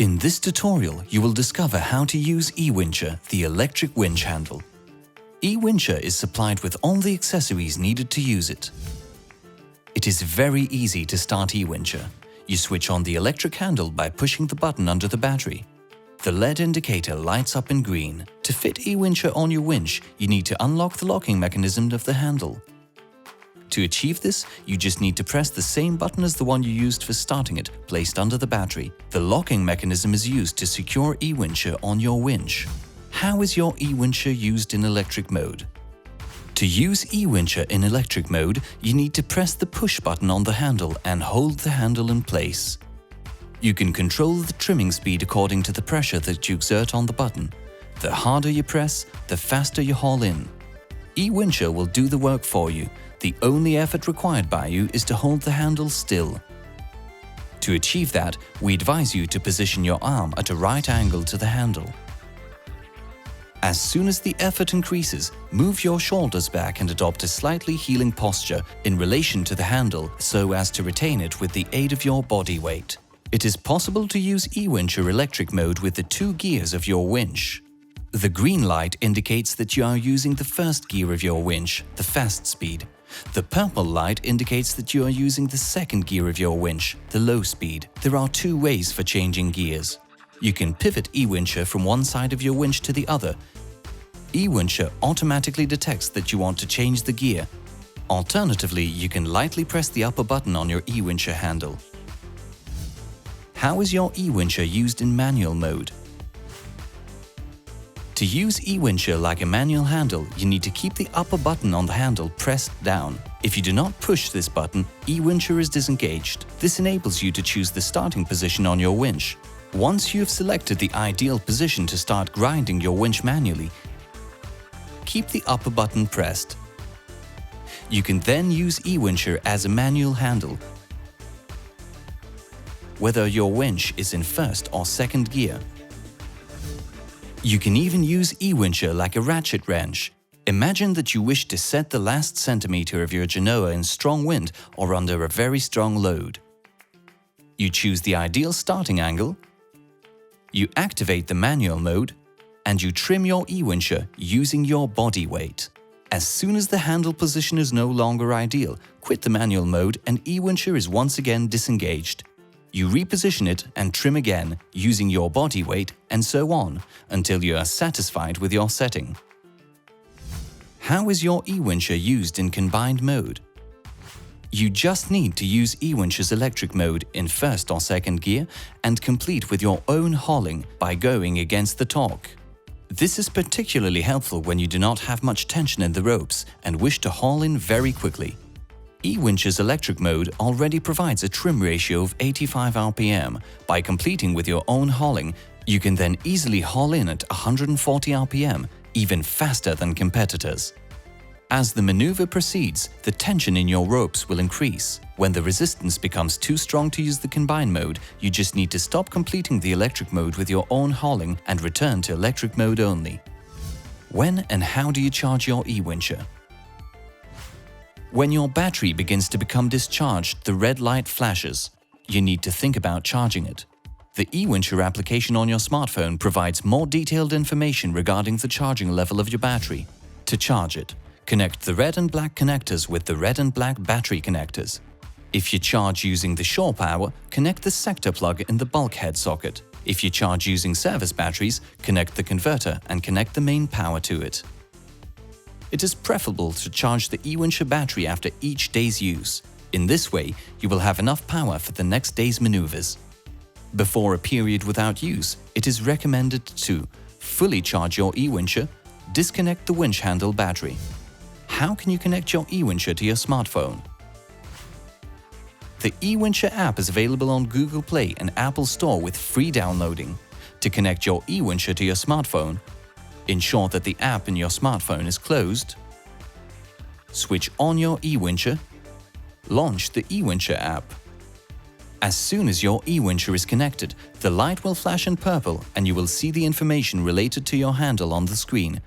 In this tutorial, you will discover how to use Ewincher, the electric winch handle. Ewincher is supplied with all the accessories needed to use it. It is very easy to start Ewincher. You switch on the electric handle by pushing the button under the battery. The LED indicator lights up in green. To fit Ewincher on your winch, you need to unlock the locking mechanism of the handle. To achieve this, you just need to press the same button as the one you used for starting it, placed under the battery. The locking mechanism is used to secure Ewincher on your winch. How is your Ewincher used in electric mode? To use Ewincher in electric mode, you need to press the push button on the handle and hold the handle in place. You can control the trimming speed according to the pressure that you exert on the button. The harder you press, the faster you haul in. Ewincher will do the work for you. The only effort required by you is to hold the handle still. To achieve that, we advise you to position your arm at a right angle to the handle. As soon as the effort increases, move your shoulders back and adopt a slightly heeling posture in relation to the handle so as to retain it with the aid of your body weight. It is possible to use Ewincher electric mode with the 2 gears of your winch. The green light indicates that you are using the first gear of your winch, the fast speed. The purple light indicates that you are using the second gear of your winch, the low speed. There are 2 ways for changing gears. You can pivot Ewincher from one side of your winch to the other. Ewincher automatically detects that you want to change the gear. Alternatively, you can lightly press the upper button on your Ewincher handle. How is your Ewincher used in manual mode? To use Ewincher like a manual handle, you need to keep the upper button on the handle pressed down. If you do not push this button, Ewincher is disengaged. This enables you to choose the starting position on your winch. Once you have selected the ideal position to start grinding your winch manually, keep the upper button pressed. You can then use Ewincher as a manual handle, whether your winch is in first or second gear. You can even use Ewincher like a ratchet wrench. Imagine that you wish to set the last centimeter of your genoa in strong wind or under a very strong load. You choose the ideal starting angle, you activate the manual mode, and you trim your Ewincher using your body weight. As soon as the handle position is no longer ideal, quit the manual mode and Ewincher is once again disengaged. You reposition it and trim again using your body weight and so on until you are satisfied with your setting. How is your Ewincher used in combined mode? You just need to use Ewincher's electric mode in first or second gear and complete with your own hauling by going against the torque. This is particularly helpful when you do not have much tension in the ropes and wish to haul in very quickly. Ewincher's electric mode already provides a trim ratio of 85 RPM. By completing with your own hauling, you can then easily haul in at 140 RPM, even faster than competitors. As the maneuver proceeds, the tension in your ropes will increase. When the resistance becomes too strong to use the combined mode, you just need to stop completing the electric mode with your own hauling and return to electric mode only. When and how do you charge your Ewincher? When your battery begins to become discharged, the red light flashes. You need to think about charging it. The Ewincher application on your smartphone provides more detailed information regarding the charging level of your battery. To charge it, connect the red and black connectors with the red and black battery connectors. If you charge using the shore power, connect the sector plug in the bulkhead socket. If you charge using service batteries, connect the converter and connect the main power to it. It is preferable to charge the Ewincher battery after each day's use. In this way, you will have enough power for the next day's maneuvers. Before a period without use, it is recommended to fully charge your Ewincher, disconnect the winch handle battery. How can you connect your Ewincher to your smartphone? The Ewincher app is available on Google Play and Apple Store with free downloading. To connect your Ewincher to your smartphone, ensure that the app in your smartphone is closed. Switch on your Ewincher. Launch the Ewincher app. As soon as your Ewincher is connected, the light will flash in purple and you will see the information related to your handle on the screen.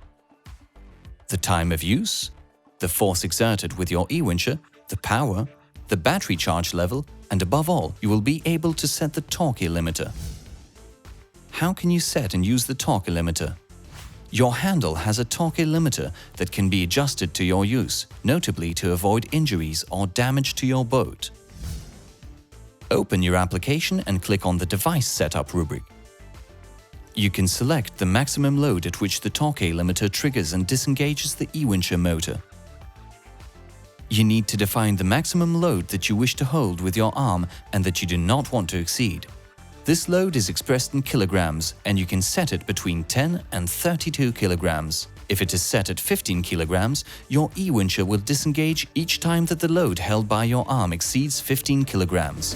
The time of use, the force exerted with your Ewincher, the power, the battery charge level, and above all, you will be able to set the torque limiter. How can you set and use the torque limiter? Your handle has a torque limiter that can be adjusted to your use, notably to avoid injuries or damage to your boat. Open your application and click on the Device Setup rubric. You can select the maximum load at which the torque limiter triggers and disengages the Ewincher motor. You need to define the maximum load that you wish to hold with your arm and that you do not want to exceed. This load is expressed in kilograms, and you can set it between 10 and 32 kilograms. If it is set at 15 kilograms, your Ewincher will disengage each time that the load held by your arm exceeds 15 kilograms.